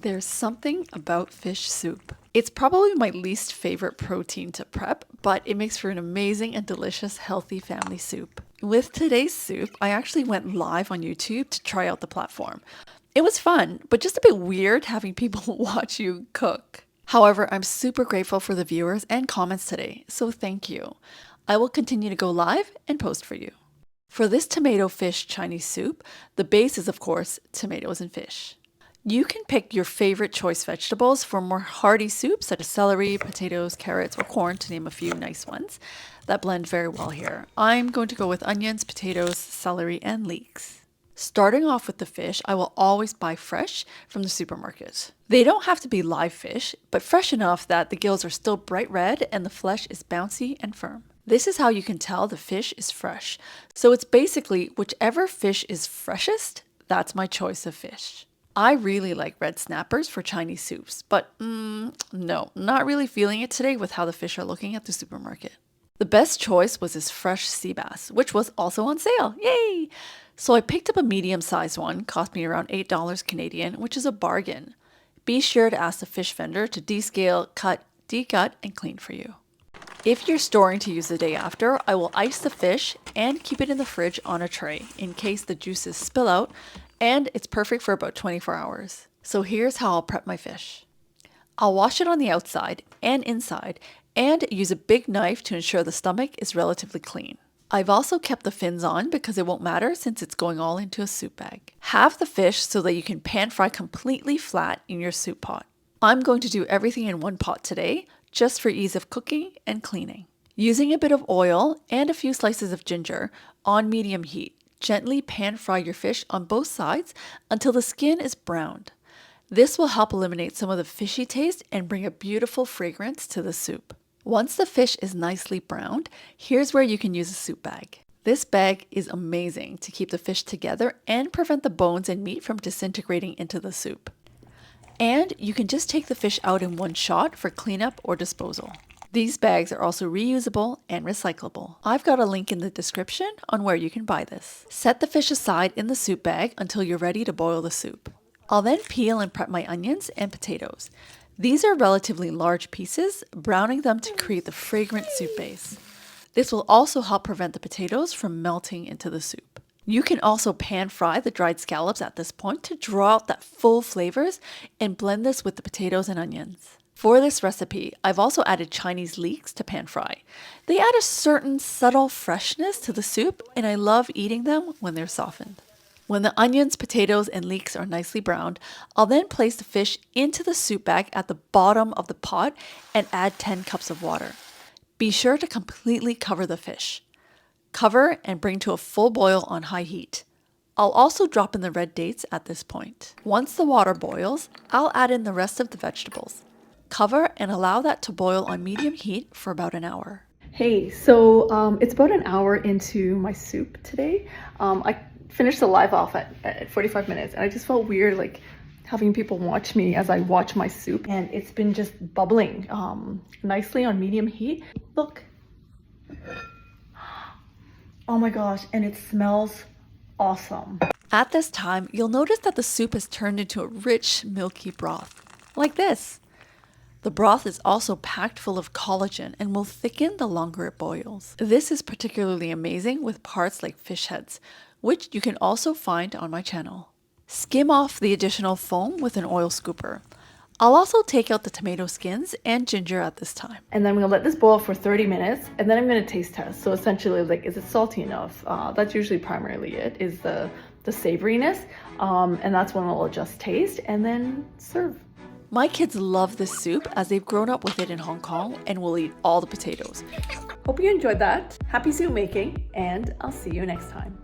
There's something about fish soup. It's probably my least favorite protein to prep, but it makes for an amazing and delicious healthy family soup. With today's soup, I actually went live on YouTube to try out the platform. It was fun, but just a bit weird having people watch you cook. However, I'm super grateful for the viewers and comments today, so thank you. I will continue to go live and post for you. For this tomato fish Chinese soup, the base is of course tomatoes and fish. You can pick your favorite choice vegetables for more hearty soups such as celery, potatoes, carrots, or corn to name a few nice ones that blend very well here. I'm going to go with onions, potatoes, celery, and leeks. Starting off with the fish, I will always buy fresh from the supermarket. They don't have to be live fish, but fresh enough that the gills are still bright red and the flesh is bouncy and firm. This is how you can tell the fish is fresh. So it's basically whichever fish is freshest, that's my choice of fish. I really like red snappers for Chinese soups, but no, not really feeling it today with how the fish are looking at the supermarket. The best choice was this fresh sea bass, which was also on sale. Yay! So I picked up a medium-sized one, cost me around $8 Canadian, which is a bargain. Be sure to ask the fish vendor to descale, cut, degut, and clean for you. If you're storing to use the day after, I will ice the fish and keep it in the fridge on a tray in case the juices spill out, and it's perfect for about 24 hours. So here's how I'll prep my fish. I'll wash it on the outside and inside and use a big knife to ensure the stomach is relatively clean. I've also kept the fins on because it won't matter since it's going all into a soup bag. Halve the fish so that you can pan fry completely flat in your soup pot. I'm going to do everything in one pot today, just for ease of cooking and cleaning. Using a bit of oil and a few slices of ginger on medium heat, gently pan fry your fish on both sides until the skin is browned. This will help eliminate some of the fishy taste and bring a beautiful fragrance to the soup. Once the fish is nicely browned, here's where you can use a soup bag. This bag is amazing to keep the fish together and prevent the bones and meat from disintegrating into the soup. And you can just take the fish out in one shot for cleanup or disposal. These bags are also reusable and recyclable. I've got a link in the description on where you can buy this. Set the fish aside in the soup bag until you're ready to boil the soup. I'll then peel and prep my onions and potatoes. These are relatively large pieces, browning them to create the fragrant soup base. This will also help prevent the potatoes from melting into the soup. You can also pan fry the dried scallops at this point to draw out that full flavors and blend this with the potatoes and onions. For this recipe, I've also added Chinese leeks to pan fry. They add a certain subtle freshness to the soup, and I love eating them when they're softened. When the onions, potatoes, and leeks are nicely browned, I'll then place the fish into the soup bag at the bottom of the pot and add 10 cups of water. Be sure to completely cover the fish. Cover and bring to a full boil on high heat. I'll also drop in the red dates at this point. Once the water boils, I'll add in the rest of the vegetables. Cover and allow that to boil on medium heat for about an hour. Hey, so it's about an hour into my soup today. I finished the live off at 45 minutes and I just felt weird like having people watch me as I watch my soup, and it's been just bubbling nicely on medium heat. Look. Oh my gosh, and it smells awesome. At this time, you'll notice that the soup has turned into a rich, milky broth, like this. The broth is also packed full of collagen and will thicken the longer it boils. This is particularly amazing with parts like fish heads, which you can also find on my channel. Skim off the additional foam with an oil scooper. I'll also take out the tomato skins and ginger at this time. And then I'm gonna let this boil for 30 minutes and then I'm gonna taste test. So essentially, like, is it salty enough? That's usually primarily it, is the savoriness. And that's when I'll adjust taste and then serve. My kids love this soup as they've grown up with it in Hong Kong and will eat all the potatoes. Hope you enjoyed that. Happy soup making, and I'll see you next time.